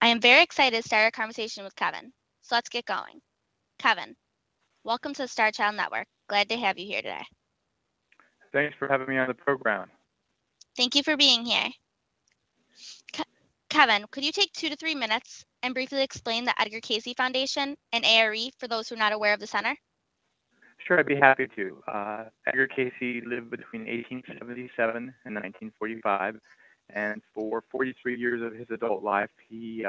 I am very excited to start our conversation with Kevin. So let's get going. Kevin, welcome to the Star Child Network. Glad to have you here today. Thanks for having me on the program. Thank you for being here. Kevin, could you take 2 to 3 minutes and briefly explain the Edgar Cayce Foundation and A.R.E. for those who are not aware of the center? Sure, I'd be happy to. Edgar Cayce lived between 1877 and 1945, and for 43 years of his adult life, he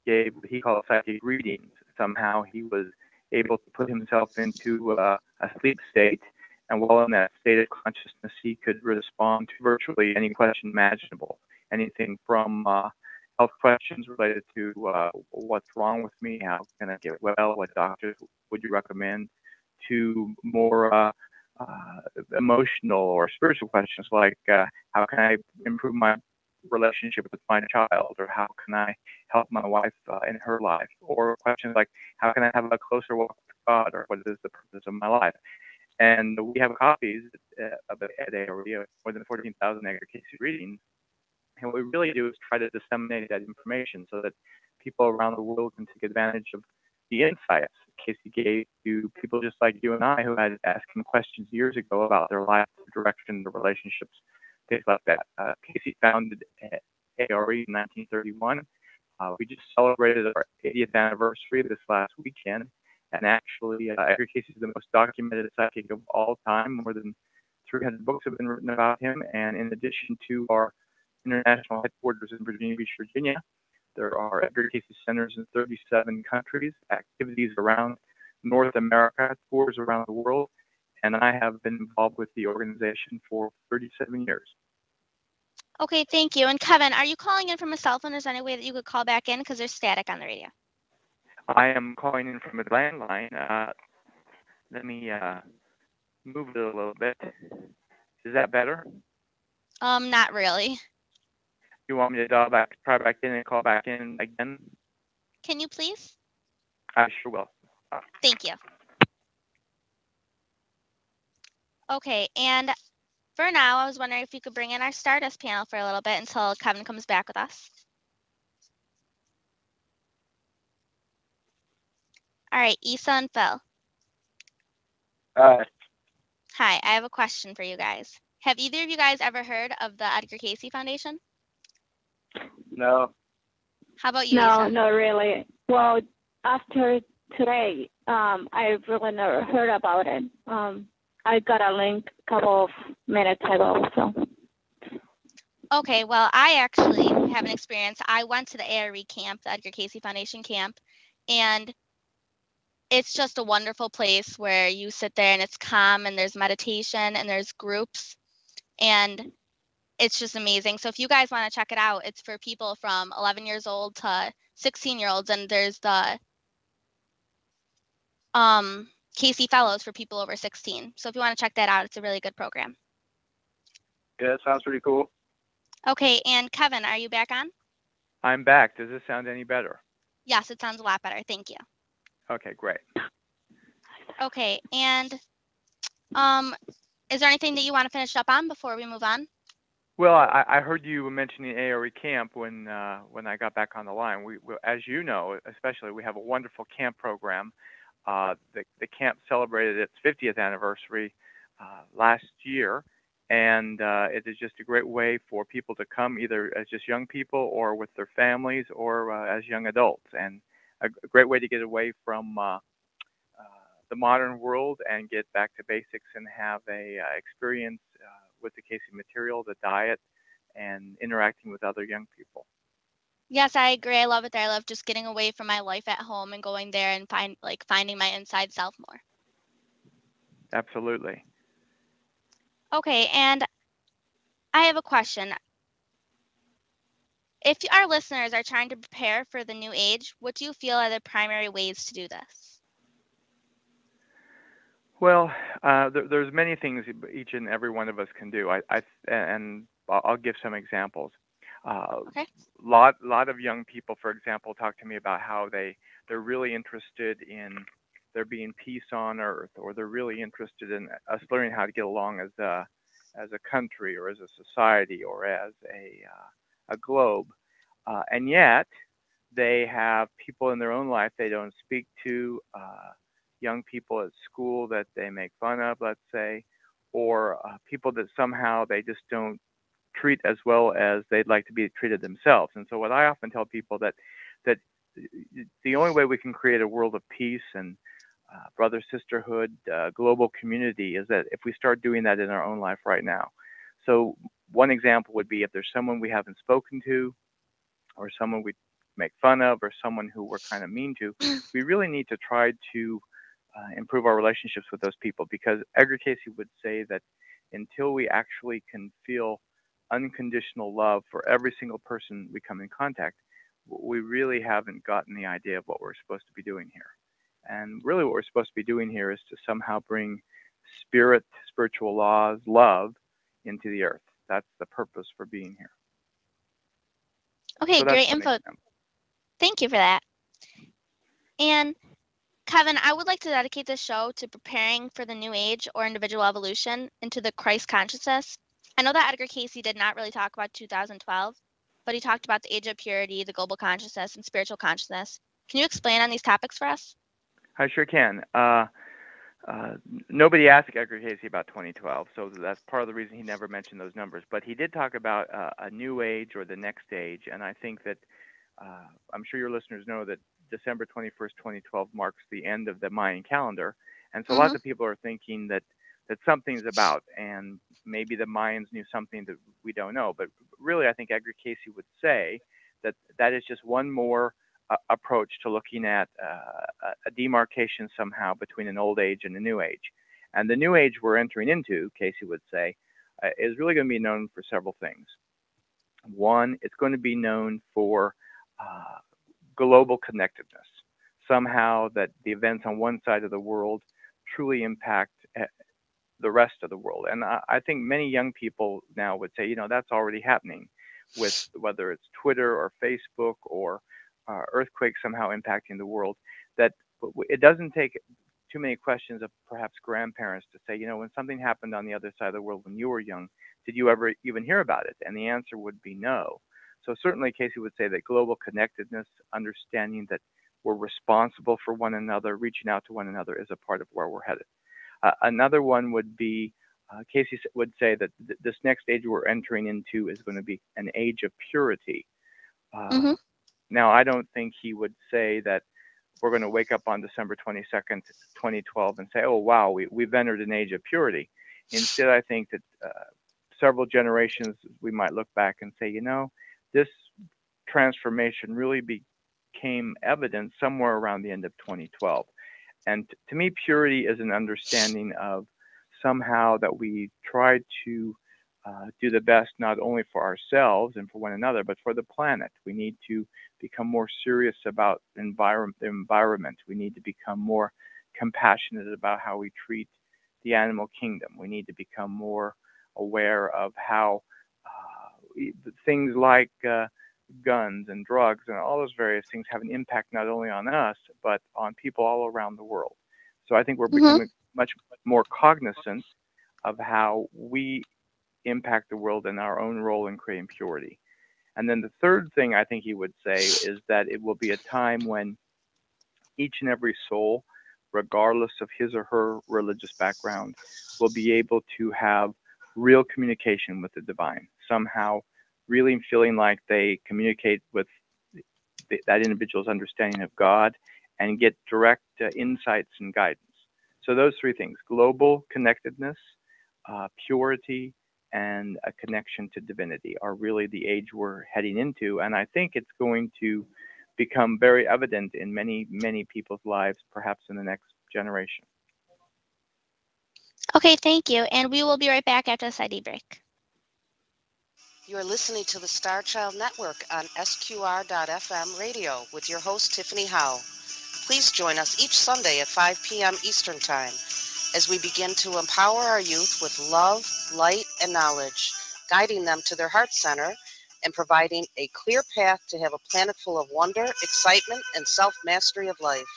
gave what he called psychic readings. Somehow he was able to put himself into a sleep state, and while in that state of consciousness, he could respond to virtually any question imaginable. Anything from health questions related to what's wrong with me, how can I get well, what doctors would you recommend, to more emotional or spiritual questions like how can I improve my relationship with my child, or how can I help my wife in her life, or questions like how can I have a closer walk with God, or what is the purpose of my life. And we have copies of it at A.R.E. of more than 14,000 Edgar Cayce readings. And what we really do is try to disseminate that information so that people around the world can take advantage of the insights Cayce gave to people just like you and I who had asked him questions years ago about their life, their direction, their relationships, things like that. Cayce founded A.R.E. in 1931. We just celebrated our 80th anniversary this last weekend, and actually, Edgar Cayce is the most documented psychic of all time. More than 300 books have been written about him, and in addition to our international headquarters in Virginia Beach, Virginia, there are Edgar Cayce centers in 37 countries, activities around North America, tours around the world, and I have been involved with the organization for 37 years. Okay, thank you. And Kevin, are you calling in from a cell phone? Is there any way that you could call back in because there's static on the radio? I am calling in from a landline. Let me move it a little bit. Is that better? Not really. You want me to dial back, try back in, and call back in again? Can you please? I sure will. Thank you. Okay, and for now, I was wondering if you could bring in our Stardust panel for a little bit until Kevin comes back with us. All right, Issa and Phil. Hi. Hi, I have a question for you guys. Have either of you guys ever heard of the Edgar Cayce Foundation? No. How about you, No, Issa? not really. Well, after today, I really never heard about it. I got a link a couple of minutes ago, so. Okay, well, I actually have an experience. I went to the A.R.E. camp, the Edgar Cayce Foundation camp, and it's just a wonderful place where you sit there and it's calm and there's meditation and there's groups, and it's just amazing. So if you guys want to check it out, it's for people from 11 years old to 16-year-olds, and there's the Cayce Fellows for people over 16. So if you want to check that out, it's a really good program. Yeah, that sounds pretty cool. Okay, and Kevin, are you back on? I'm back. Does this sound any better? Yes, it sounds a lot better. Thank you. Okay, great. Okay, and is there anything that you want to finish up on before we move on? Well, I heard you mentioning A.R.E. camp when I got back on the line. As you know, especially, we have a wonderful camp program. The camp celebrated its 50th anniversary last year, and it is just a great way for people to come either as just young people or with their families or as young adults, and a great way to get away from the modern world and get back to basics and have a experience with the Cayce material, the diet, and interacting with other young people. Yes, I agree. I love it there. I love just getting away from my life at home and going there and finding my inside self more. Absolutely. Okay, and I have a question. If our listeners are trying to prepare for the new age, what do you feel are the primary ways to do this? Well, there's many things each and every one of us can do. And I'll give some examples. Okay. Lot of young people, for example, talk to me about how they're really interested in there being peace on Earth, or they're really interested in us learning how to get along as a country, or as a society, or as a globe. And yet, they have people in their own life they don't speak to, young people at school that they make fun of, let's say, or people that somehow they just don't treat as well as they'd like to be treated themselves. And so what I often tell people that the only way we can create a world of peace and brother sisterhood, global community is that if we start doing that in our own life right now. So one example would be if there's someone we haven't spoken to, or someone we make fun of, or someone who we're kind of mean to, we really need to try to improve our relationships with those people, because Edgar Cayce would say that until we actually can feel unconditional love for every single person we come in contact, we really haven't gotten the idea of what we're supposed to be doing here. And really, what we're supposed to be doing here is to somehow bring spiritual laws, love into the earth. That's the purpose for being here. Okay, So that's great one info. example. Thank you for that. And Kevin, I would like to dedicate this show to preparing for the new age or individual evolution into the Christ consciousness. I know that Edgar Cayce did not really talk about 2012, but he talked about the age of purity, the global consciousness, and spiritual consciousness. Can you explain on these topics for us? I sure can. Uh, Nobody asked Edgar Cayce about 2012, so that's part of the reason he never mentioned those numbers. But he did talk about a new age or the next age, and I think that I'm sure your listeners know that December 21st, 2012 marks the end of the Mayan calendar, and so lots of people are thinking that something's about, and maybe the Mayans knew something that we don't know. But really, I think Edgar Cayce would say that that is just one more approach to looking at a demarcation somehow between an old age and a new age. And the new age we're entering into, Cayce would say, is really going to be known for several things. One, it's going to be known for uh, global connectedness. Somehow that the events on one side of the world truly impact the rest of the world. And I think many young people now would say, that's already happening with whether it's Twitter or Facebook or earthquakes somehow impacting the world, that it doesn't take too many questions of perhaps grandparents to say, when something happened on the other side of the world when you were young, did you ever even hear about it? And the answer would be no. So certainly Cayce would say that global connectedness, understanding that we're responsible for one another, reaching out to one another, is a part of where we're headed. Another one would be, Cayce would say that this next age we're entering into is going to be an age of purity. Mm-hmm. Now, I don't think he would say that we're going to wake up on December 22nd, 2012 and say, oh, wow, we've entered an age of purity. Instead, I think that several generations, we might look back and say, this transformation really became evident somewhere around the end of 2012. And to me, purity is an understanding of somehow that we try to do the best not only for ourselves and for one another, but for the planet. We need to become more serious about the environment. We need to become more compassionate about how we treat the animal kingdom. We need to become more aware of how things like guns and drugs and all those various things have an impact not only on us, but on people all around the world. So I think we're becoming much more cognizant of how we impact the world and our own role in creating purity. And then the third thing I think he would say is that it will be a time when each and every soul, regardless of his or her religious background, will be able to have real communication with the divine, somehow really feeling like they communicate with that individual's understanding of God and get direct insights and guidance. So those three things: global connectedness, purity, and a connection to divinity are really the age we're heading into. And I think it's going to become very evident in many, many people's lives, perhaps in the next generation. Okay, thank you. And we will be right back after this ID break. You are listening to the Star Child Network on SQR.FM radio with your host, Tiffany Howe. Please join us each Sunday at 5 p.m. Eastern Time as we begin to empower our youth with love, light, and knowledge, guiding them to their heart center and providing a clear path to have a planet full of wonder, excitement, and self-mastery of life.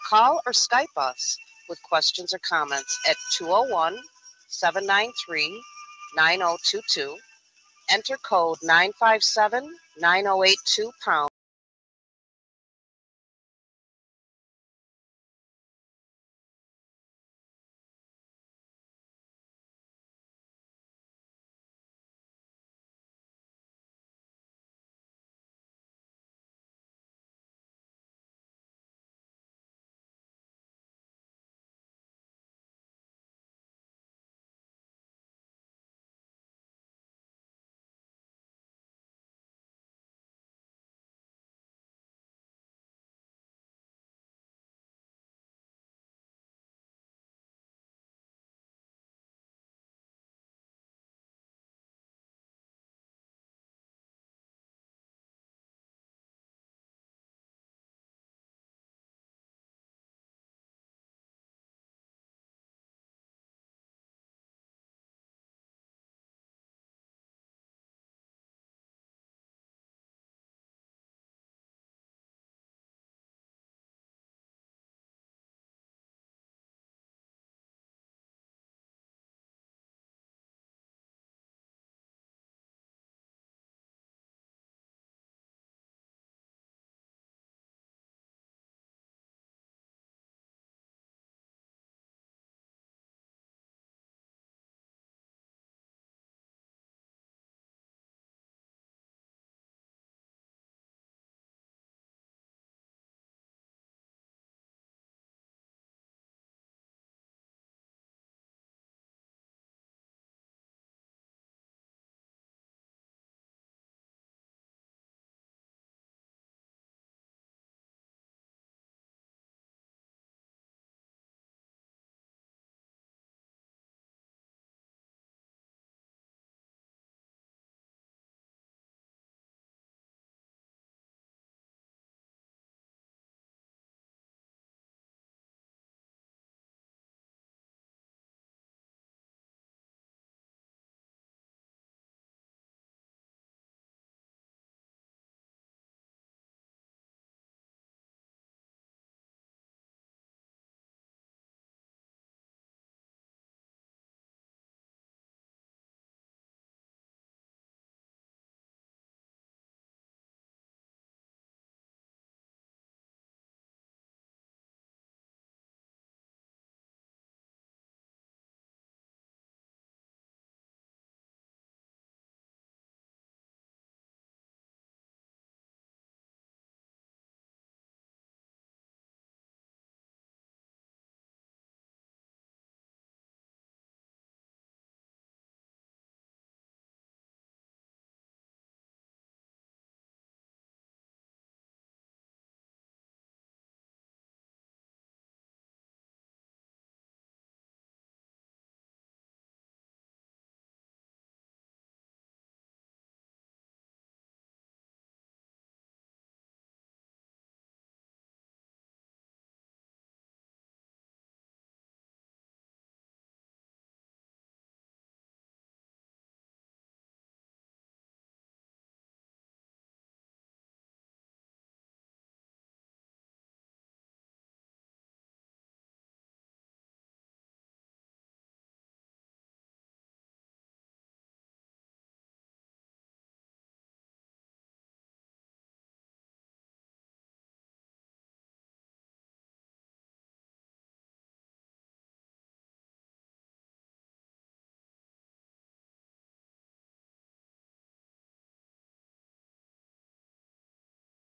Call or Skype us with questions or comments at 201-793-9022. Enter code 957-9082#.